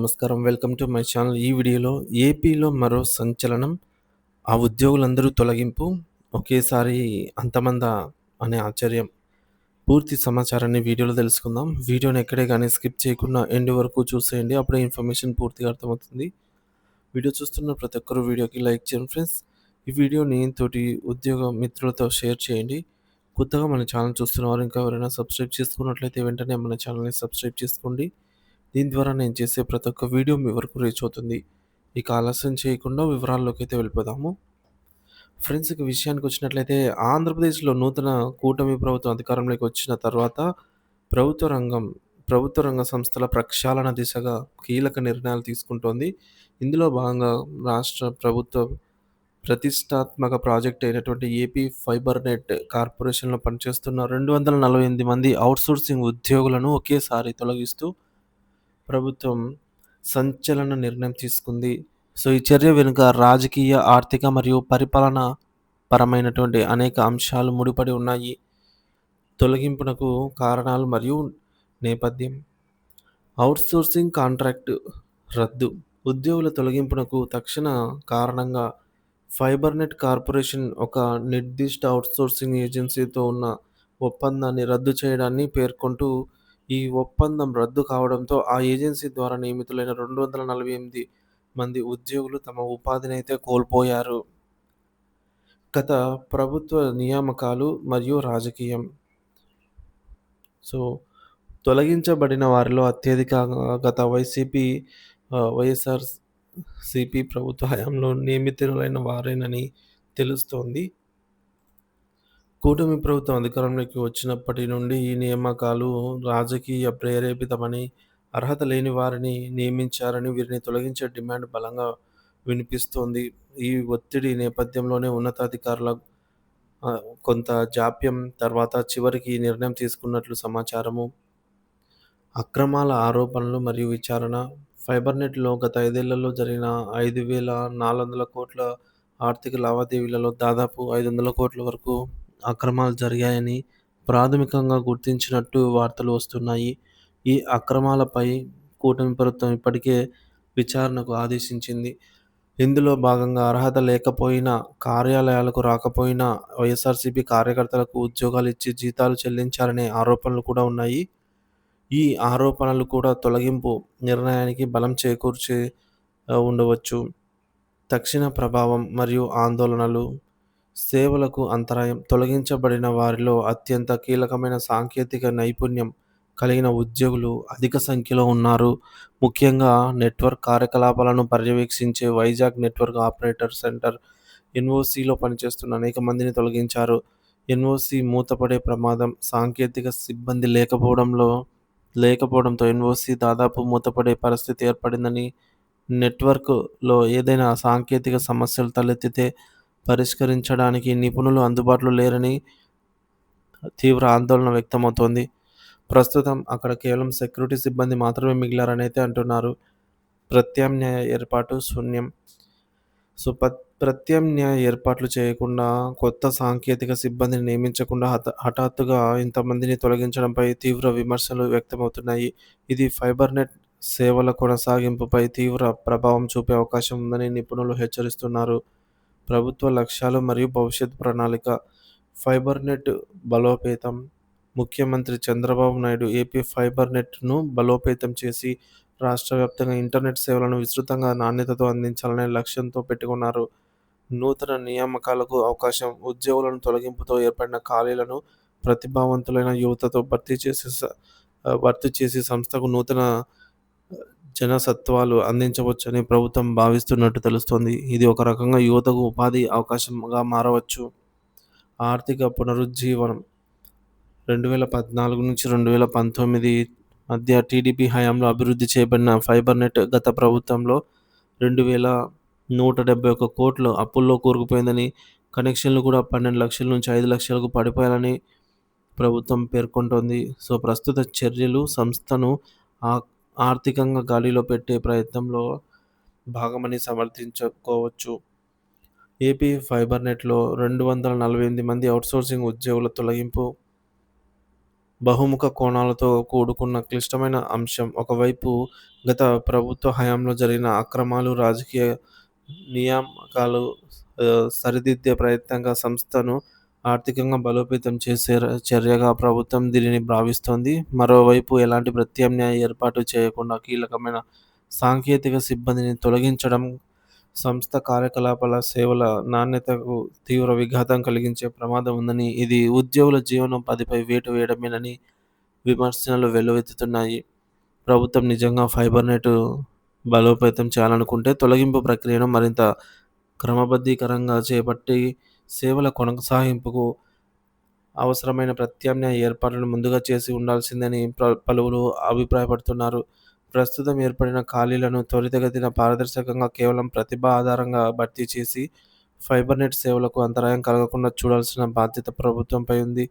నమస్కారం. Welcome to my channel. ఈ వీడియోలో ఏపీలో మరో సంచలనం. ఆ ఉద్యోగులందరూ తొలగింపు. ఒకేసారి అంతమందా అనే ఆశ్చర్యం. పూర్తి సమాచారాన్ని వీడియోలో తెలుసుకుందాం. వీడియోని ఎక్కడే గానీ స్కిప్ చేయకుండా ఎండ్ వరకు చూసేయండి. అప్పుడే ఇన్ఫర్మేషన్ పూర్తిగా అర్థమవుతుంది. వీడియో చూస్తున్న ప్రతి ఒక్కరు వీడియోకి లైక్ చేయండి ఫ్రెండ్స్. ఈ వీడియోని తోటి ఉద్యోగ మిత్రులతో షేర్ చేయండి. కొత్తగా మన ఛానల్ చూస్తున్నవారు ఇంకా ఎవరైనా సబ్స్క్రైబ్ చేసుకున్నట్లయితే వెంటనే మన ఛానల్‌ని సబ్స్క్రైబ్ చేసుకోండి. దీని ద్వారా నేను చేసే ప్రతి ఒక్క వీడియో మీ వరకు రీచ్ అవుతుంది. ఇక ఆలస్యం చేయకుండా వివరాల్లోకైతే వెళ్ళిపోదాము. ఫ్రెండ్స్, ఇక విషయానికొచ్చినట్లయితే ఆంధ్రప్రదేశ్‌లో నూతన కూటమి ప్రభుత్వం అధికారంలోకి వచ్చిన తర్వాత ప్రభుత్వ రంగం ప్రభుత్వ రంగ సంస్థల ప్రక్షాళన దిశగా కీలక నిర్ణయాలు తీసుకుంటోంది. ఇందులో భాగంగా రాష్ట్ర ప్రభుత్వ ప్రతిష్టాత్మక ప్రాజెక్ట్ అయినటువంటి ఏపీ ఫైబర్ నెట్ కార్పొరేషన్‌లో పనిచేస్తున్న 248 మంది ఔట్‌సోర్సింగ్ ఉద్యోగులను ఒకేసారి తొలగిస్తూ ప్రభుత్వం సంచలన నిర్ణయం తీసుకుంది. సో, ఈ చర్య వెనుక రాజకీయ, ఆర్థిక మరియు పరిపాలన పరమైనటువంటి అనేక అంశాలు ముడిపడి ఉన్నాయి. తొలగింపునకు కారణాలు మరియు నేపథ్యం. ఔట్‌సోర్సింగ్ కాంట్రాక్ట్ రద్దు. ఉద్యోగుల తొలగింపునకు తక్షణ కారణంగా ఫైబర్‌నెట్ కార్పొరేషన్ ఒక నిర్దిష్ట ఔట్‌సోర్సింగ్ ఏజెన్సీతో ఉన్న ఒప్పందాన్ని రద్దు చేయడాన్ని పేర్కొంటూ, ఈ ఒప్పందం రద్దు కావడంతో ఆ ఏజెన్సీ ద్వారా నియమితులైన 248 మంది ఉద్యోగులు తమ ఉపాధినైతే కోల్పోయారు. గత ప్రభుత్వ నియామకాలు మరియు రాజకీయం. సో, తొలగించబడిన వారిలో అత్యధికంగా గత వైఎస్ఆర్‌సీపీ ప్రభుత్వ హయాంలో నియమితులైన వారేనని తెలుస్తోంది. కూటమి ప్రభుత్వం అధికారంలోకి వచ్చినప్పటి నుండి ఈ నియామకాలు రాజకీయ ప్రేరేపితమని, అర్హత లేని వారిని నియమించారని, వీరిని తొలగించే డిమాండ్ బలంగా వినిపిస్తోంది. ఈ ఒత్తిడి నేపథ్యంలోనే ఉన్నతాధికారుల కొంత జాప్యం తర్వాత చివరికి ఈ నిర్ణయం తీసుకున్నట్లు సమాచారము. అక్రమాల ఆరోపణలు మరియు విచారణ. ఫైబర్‌నెట్‌లో గత 5 ఏళ్లలో జరిగిన 5,400 కోట్ల ఆర్థిక లావాదేవీలలో దాదాపు 500 కోట్ల వరకు అక్రమాలు జరిగాయని ప్రాథమికంగా గుర్తించినట్టు వార్తలు వస్తున్నాయి. ఈ అక్రమాలపై కూటమి ప్రభుత్వం ఇప్పటికే విచారణకు ఆదేశించింది. ఇందులో భాగంగా అర్హత లేకపోయినా, కార్యాలయాలకు రాకపోయినా వైఎస్ఆర్‌సీపీ కార్యకర్తలకు ఉద్యోగాలిచ్చి జీతాలు చెల్లించారనే ఆరోపణలు కూడా ఉన్నాయి. ఈ ఆరోపణలు కూడా తొలగింపు నిర్ణయానికి బలం చేకూర్చి ఉండవచ్చు. తక్షణ ప్రభావం మరియు ఆందోళనలు. సేవలకు అంతరాయం. తొలగించబడిన వారిలో అత్యంత కీలకమైన సాంకేతిక నైపుణ్యం కలిగిన ఉద్యోగులు అధిక సంఖ్యలో ఉన్నారు. ముఖ్యంగా నెట్వర్క్ కార్యకలాపాలను పర్యవేక్షించే వైజాగ్ నెట్వర్క్ ఆపరేటర్ సెంటర్ ఎన్ఓసిలో పనిచేస్తున్న అనేక మందిని తొలగించారు. ఎన్ఓసి మూతపడే ప్రమాదం. సాంకేతిక సిబ్బంది లేకపోవడంతో ఎన్ఓసి దాదాపు మూతపడే పరిస్థితి ఏర్పడిందని, నెట్వర్క్‌లో ఏదైనా సాంకేతిక సమస్యలు తలెత్తితే పరిష్కరించడానికి నిపుణులు అందుబాటులో లేరని తీవ్ర ఆందోళన వ్యక్తమవుతోంది. ప్రస్తుతం అక్కడ కేవలం సెక్యూరిటీ సిబ్బంది మాత్రమే మిగిలారనైతే అంటున్నారు. ప్రత్యామ్నాయ ఏర్పాటు శూన్యం. సో, ప్రత్యామ్నాయ ఏర్పాట్లు చేయకుండా, కొత్త సాంకేతిక సిబ్బందిని నియమించకుండా హఠాత్తుగా ఇంతమందిని తొలగించడంపై తీవ్ర విమర్శలు వ్యక్తమవుతున్నాయి. ఇది ఫైబర్‌నెట్ సేవల కొనసాగింపుపై తీవ్ర ప్రభావం చూపే అవకాశం ఉందని నిపుణులు హెచ్చరిస్తున్నారు. ప్రభుత్వ లక్ష్యాలు మరియు భవిష్యత్ ప్రణాళిక. ఫైబర్‌నెట్ బలోపేతం. ముఖ్యమంత్రి చంద్రబాబు నాయుడు ఏపీ ఫైబర్‌నెట్‌ను బలోపేతం చేసి రాష్ట్ర వ్యాప్తంగా ఇంటర్నెట్ సేవలను విస్తృతంగా, నాణ్యతతో అందించాలనే లక్ష్యంతో పెట్టుకున్నారు. నూతన నియామకాలకు అవకాశం. ఉద్యోగులను తొలగింపుతో ఏర్పడిన ఖాళీలను ప్రతిభావంతులైన యువతతో భర్తీ చేసి సంస్థకు నూతన జనసత్వాలు అందించవచ్చని ప్రభుత్వం భావిస్తున్నట్టు తెలుస్తోంది. ఇది ఒక రకంగా యువతకు ఉపాధి అవకాశంగా మారవచ్చు. ఆర్థిక పునరుజ్జీవనం. 2014-2019 మధ్య టీడీపీ హయాంలో అభివృద్ధి చేయబడిన ఫైబర్‌నెట్ గత ప్రభుత్వంలో 2,171 కోట్లు అప్పుల్లో కూరుకుపోయిందని, కనెక్షన్లు కూడా 12,00,000 నుంచి 5,00,000కు పడిపోయాయని ప్రభుత్వం పేర్కొంటోంది. సో, ప్రస్తుత చర్యలు సంస్థను ఆ ఆర్థికంగా గాడిలో పెట్టే ప్రయత్నంలో భాగమని సమర్థించుకోవచ్చు. ఏపీ ఫైబర్‌నెట్‌లో 248 మంది ఔట్‌సోర్సింగ్ ఉద్యోగుల తొలగింపు. బహుముఖ కోణాలతో కూడుకున్న క్లిష్టమైన అంశం. ఒకవైపు గత ప్రభుత్వ హయాంలో జరిగిన అక్రమాలు, రాజకీయ నియామకాలు సరిదిద్దే ప్రయత్నంగా సంస్థను ఆర్థికంగా బలోపేతం చేసే చర్యగా ప్రభుత్వం దీనిని భావిస్తోంది. మరోవైపు ఎలాంటి ప్రత్యామ్నాయ ఏర్పాటు చేయకుండా కీలకమైన సాంకేతిక సిబ్బందిని తొలగించడం సంస్థ కార్యకలాపాల, సేవల నాణ్యతకు తీవ్ర విఘాతం కలిగించే ప్రమాదం ఉందని, ఇది ఉద్యోగుల జీవనోపాధిపై వేటు వేయడమేనని విమర్శలు వెల్లువెత్తుతున్నాయి. ప్రభుత్వం నిజంగా ఫైబర్‌నెట్ బలోపేతం చేయాలనుకుంటే తొలగింపు ప్రక్రియను మరింత క్రమబద్ధీకరంగా చేపట్టి సేవల కొనసాగింపుకు అవసరమైన ప్రత్యామ్నాయ ఏర్పాట్లను ముందుగా చేసి ఉండాల్సిందని పలువురు అభిప్రాయపడుతున్నారు. ప్రస్తుతం ఏర్పడిన ఖాళీలను త్వరితగతిన, పారదర్శకంగా కేవలం ప్రతిభ ఆధారంగా భర్తీ చేసి ఫైబర్‌నెట్ సేవలకు అంతరాయం కలగకుండా చూడాల్సిన బాధ్యత ప్రభుత్వంపై ఉంది.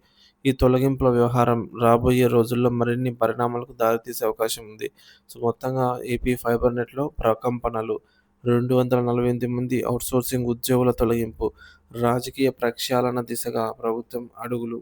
ఈ తొలగింపుల వ్యవహారం రాబోయే రోజుల్లో మరిన్ని పరిణామాలకు దారితీసే అవకాశం ఉంది. సో, మొత్తంగా ఏపీ ఫైబర్‌నెట్‌లో ప్రకంపనలు, 248 మంది ఔట్‌సోర్సింగ్ ఉద్యోగుల తొలగింపు, రాజకీయ ప్రక్షాళన దిశగా ప్రభుత్వం అడుగులు.